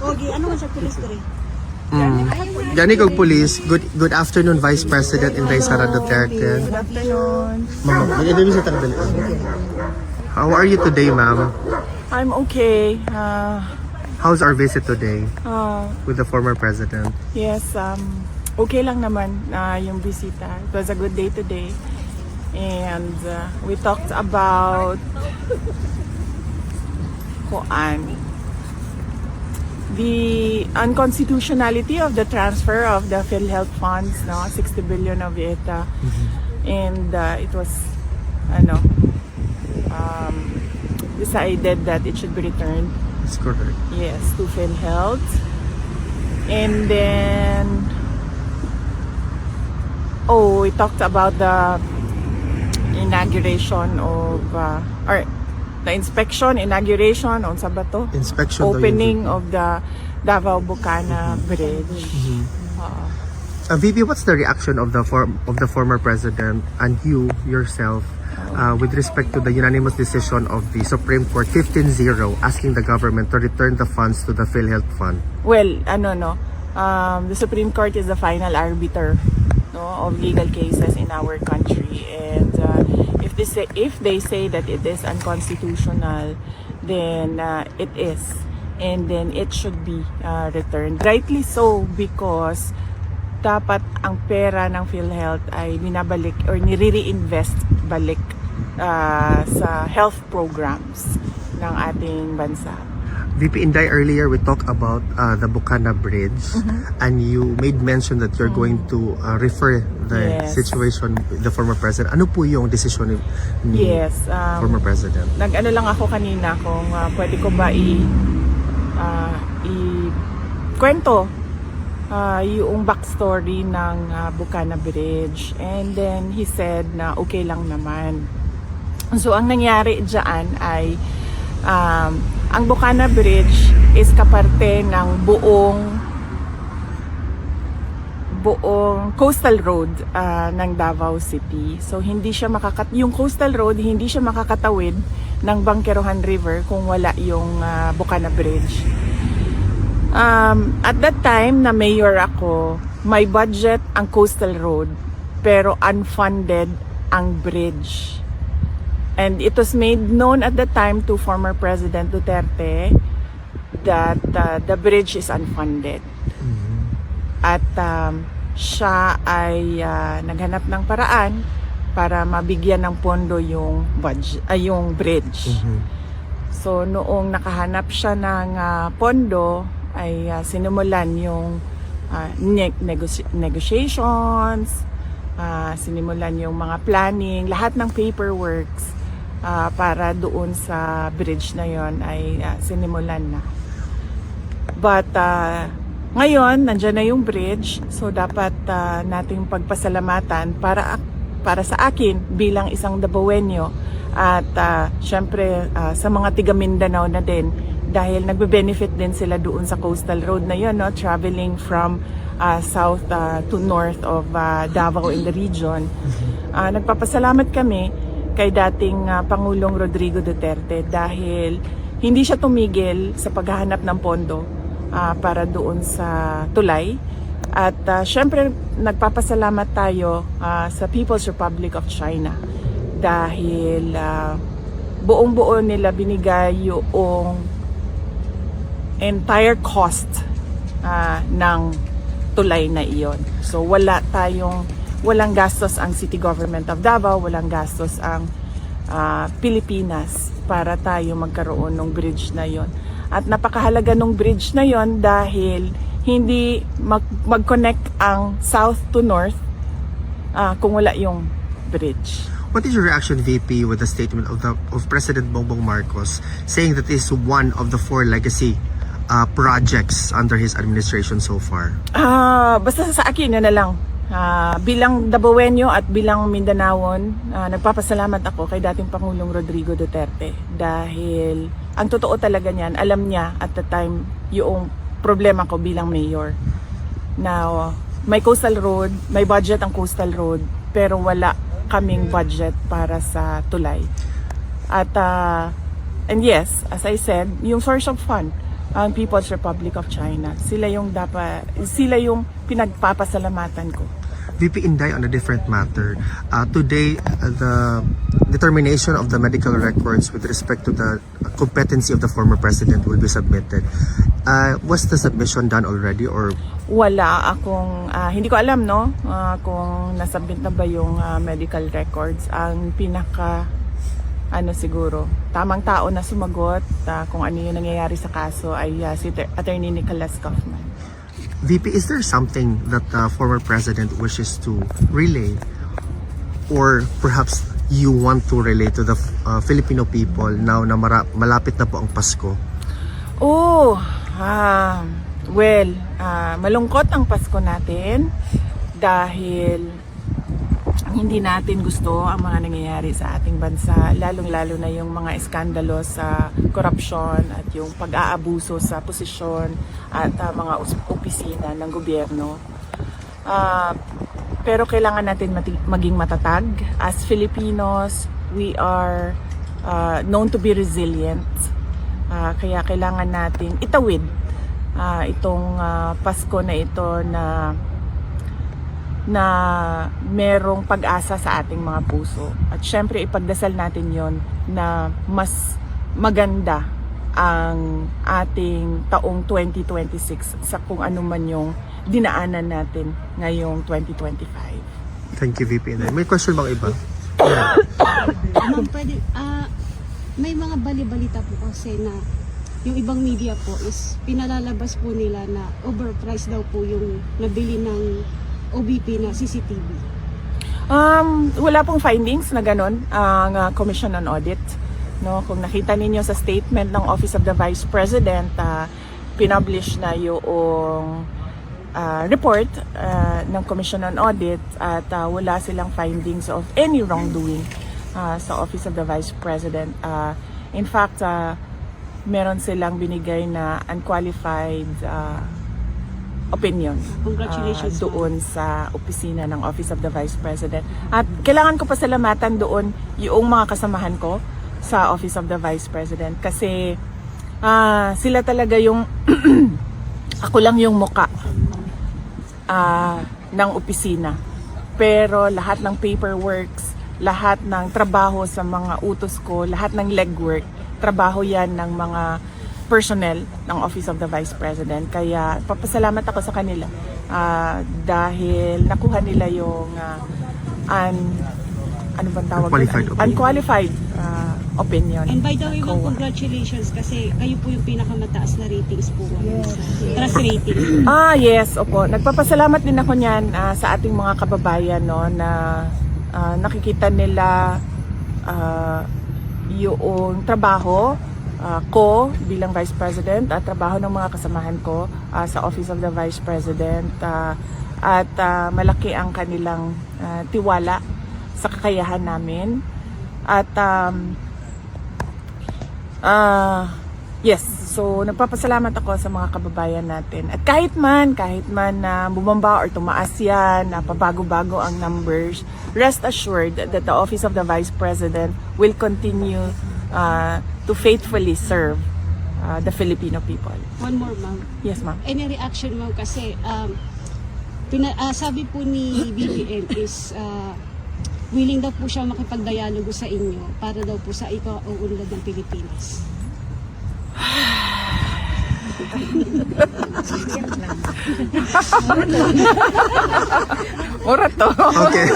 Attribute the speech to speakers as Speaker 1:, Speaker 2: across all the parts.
Speaker 1: Ogi, ano man siya pulis diri?
Speaker 2: Gani kog police. Good afternoon, Vice President Inday Sara Duterte.
Speaker 1: Good afternoon.
Speaker 2: Ma'am, nag-interview sa Tarbel. How are you today, ma'am?
Speaker 1: I'm okay.
Speaker 2: How's our visit today
Speaker 1: Uh,
Speaker 2: with the former president?
Speaker 1: yes, okay lang naman yung bisita. It was a good day today. And we talked about the unconstitutionality of the transfer of the PhilHealth funds, no, 60 billion of it, and it was, decided that it should be returned,
Speaker 2: That's correct.
Speaker 1: yes, to PhilHealth, and then, we talked about the inauguration of, or the inauguration on Sabato,
Speaker 2: Inspection daw
Speaker 1: opening
Speaker 2: yun.
Speaker 1: of the Davao Bucana Bridge.
Speaker 2: VP, what's the reaction of the former president and you yourself with respect to the unanimous decision of the Supreme Court 15-0 asking the government to return the funds to the PhilHealth Fund?
Speaker 1: Well, the Supreme Court is the final arbiter, no, of legal cases in our country, and if they say that it is unconstitutional, then it is, and then it should be returned. Rightly so, because dapat ang pera ng PhilHealth ay binabalik or nire-reinvest balik sa health programs ng ating bansa.
Speaker 2: VP Inday, earlier we talked about the Bucana Bridge, and you made mention that you're going to refer the
Speaker 1: Yes.
Speaker 2: situation with the former president. Ano po yung decision ni
Speaker 1: Yes,
Speaker 2: former president?
Speaker 1: nag-ano lang ako kanina kung pwede ko ba kwento yung backstory ng Bucana Bridge, and then he said na okay lang naman. So ang nangyari dyan ay ang Bucana Bridge is kaparte ng buong coastal road ng Davao City. So hindi siya yung coastal road hindi siya makakatawid ng Bangkerohan River kung wala yung Bucana Bridge. At that time na mayor ako, may budget ang coastal road pero unfunded ang bridge. And it was made known at the time to former President Duterte that the bridge is unfunded. At siya ay naghanap ng paraan para mabigyan ng pondo yung bridge. So noong nakahanap siya ng pondo, ay sinimulan yung negotiations, sinimulan yung mga planning, lahat ng paperworks para doon sa bridge na yon ay sinimulan na. But ngayon, nandyan na yung bridge, so dapat nating pagpasalamatan para sa akin bilang isang Davaoenyo at syempre sa mga tiga Mindanao na din, dahil nagbe-benefit din sila doon sa coastal road na yun, no? Traveling from south to north of Davao in the region. Nagpapasalamat kami kay dating Pangulong Rodrigo Duterte dahil hindi siya tumigil sa paghahanap ng pondo para doon sa tulay. At syempre nagpapasalamat tayo sa People's Republic of China dahil buong-buo nila binigay yung entire cost ng tulay na iyon. So walang gastos ang City Government of Davao, walang gastos ang Pilipinas para tayo magkaroon ng bridge na iyon. At napakahalaga ng bridge na iyon dahil hindi mag-connect ang south to north kung wala yung bridge.
Speaker 2: What is your reaction, VP, with the statement of President Bongbong Marcos saying that this is one of the 4 legacy projects under his administration so far?
Speaker 1: Basta sa akin, yun na lang. Bilang Davaoenyo at bilang Mindanaon, nagpapasalamat ako kay dating Pangulong Rodrigo Duterte dahil ang totoo talaga niyan, alam niya at the time yung problema ko bilang mayor. Now, may coastal road, may budget ang coastal road, pero wala kaming budget para sa tulay. At and yes, as I said, yung source of fund ang People's Republic of China. Sila yung pinagpapasalamatan ko.
Speaker 2: VP Inday, on a different matter, today the determination of the medical records with respect to the competency of the former president will be submitted. Was the submission done already or?
Speaker 1: Wala akong, hindi ko alam no kung nasubmit na ba yung medical records. Ang siguro, tamang tao na sumagot kung ano yung nangyayari sa kaso ay si Attorney Nicholas Kaufman.
Speaker 2: VP, is there something that the former president wishes to relay, or perhaps you want to relay to the Filipino people now na malapit na po ang Pasko?
Speaker 1: Malungkot ang Pasko natin dahil hindi natin gusto ang mga nangyayari sa ating bansa, lalong-lalo na yung mga iskandalo sa korupsyon at yung pag-aabuso sa posisyon at mga opisina ng gobyerno. Pero kailangan natin maging matatag. As Filipinos, we are known to be resilient. Kaya kailangan natin itawid itong Pasko na ito na merong pag-asa sa ating mga puso. At syempre ipagdasal natin yon na mas maganda ang ating taong 2026 sa kung ano man yung dinaanan natin ngayong 2025.
Speaker 2: Thank you, VP Inday. May question bang iba?
Speaker 3: Ma'am, pwede, may mga bali-balita po kasi na yung ibang media po is pinalalabas po nila na overpriced daw po yung nabili ng OBP na CCTV.
Speaker 1: Wala pong findings na ganun ang Commission on Audit. No, kung nakita ninyo sa statement ng Office of the Vice President, pinublish na yung report ng Commission on Audit at wala silang findings of any wrongdoing sa Office of the Vice President. In fact, meron silang binigay na unqualified opinion
Speaker 3: Congratulations,
Speaker 1: doon sa opisina ng Office of the Vice President. At kailangan ko pasalamatan doon yung mga kasamahan ko sa Office of the Vice President kasi sila talaga yung ako lang yung muka ng opisina. Pero lahat ng paperworks, lahat ng trabaho sa mga utos ko, lahat ng legwork, trabaho yan ng mga personnel ng Office of the Vice President. Kaya papasalamat ako sa kanila dahil nakuha nila yung unqualified opinion.
Speaker 3: And by the way, ma'am, congratulations kasi kayo po yung pinakamataas na ratings po sa trust rating.
Speaker 1: Yes, opo. Nagpapasalamat din ako niyan sa ating mga kababayan no, na nakikita nila yung trabaho ko bilang Vice President at trabaho ng mga kasamahan ko sa Office of the Vice President at malaki ang kanilang tiwala sa kakayahan namin at yes, so nagpapasalamat ako sa mga kababayan natin at kahit man na bumaba or tumaas yan, pabago-bago ang numbers, rest assured that the Office of the Vice President will continue to faithfully serve the Filipino people.
Speaker 3: One more, ma'am.
Speaker 1: Yes, ma'am.
Speaker 3: Any reaction, ma'am, kasi sabi po ni BBM is willing daw po siya makipagdialogo sa inyo para daw po sa ipauunlad ng Pilipinas.
Speaker 1: Ora to.
Speaker 2: Okay.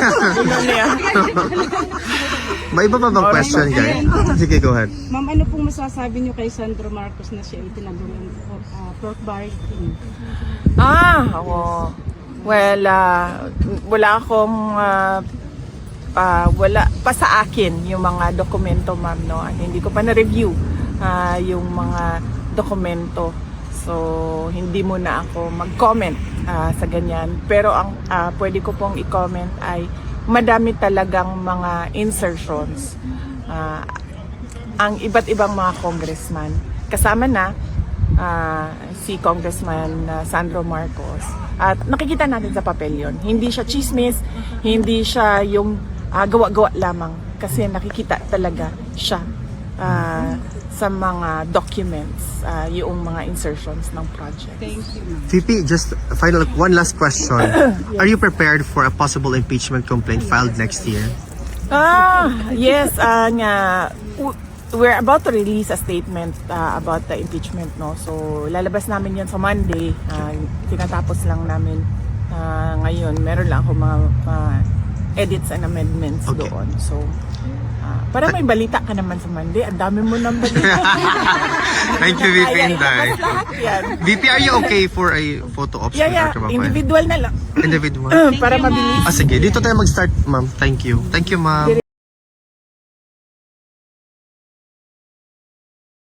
Speaker 2: May iba pa bang question, guys? Sige, go ahead.
Speaker 4: Ma'am, ano pong masasabi niyo kay Sandro Marcos na siya yung tinagawang pork barricade?
Speaker 1: Well, wala akong wala pa sa akin yung mga dokumento, ma'am, no? At hindi ko pa na-review yung mga dokumento. So, hindi muna ako mag-comment sa ganyan. Pero ang pwede ko pong i-comment ay madami talagang mga insertions ang iba't ibang mga congressman. Kasama na si Congressman Sandro Marcos. At nakikita natin sa papel yun. Hindi siya chismis, hindi siya yung gawa-gawa lamang. Kasi nakikita talaga siya sa mga documents, yung mga insertions ng project.
Speaker 4: Thank you, ma'am.
Speaker 2: VP, just one last question. Are you prepared for a possible impeachment complaint filed next year?
Speaker 1: Yes, we're about to release a statement about the impeachment, no. So lalabas namin 'yan sa Monday. Tinatapos lang namin ngayon. Meron lang ako mga edits and amendments
Speaker 2: Okay.
Speaker 1: doon. So para may balita ka naman sa Monday. Ang dami mo nang balita.
Speaker 2: Thank you, VP
Speaker 1: Ayan,
Speaker 2: Inday.
Speaker 1: ilabas lahat yan.
Speaker 2: VP, are you okay for a photo op?
Speaker 1: Yeah. Individual na lang.
Speaker 2: Individual.
Speaker 1: Para mabilis.
Speaker 2: Sige, dito tayo mag-start, ma'am. Thank you. Thank you, ma'am.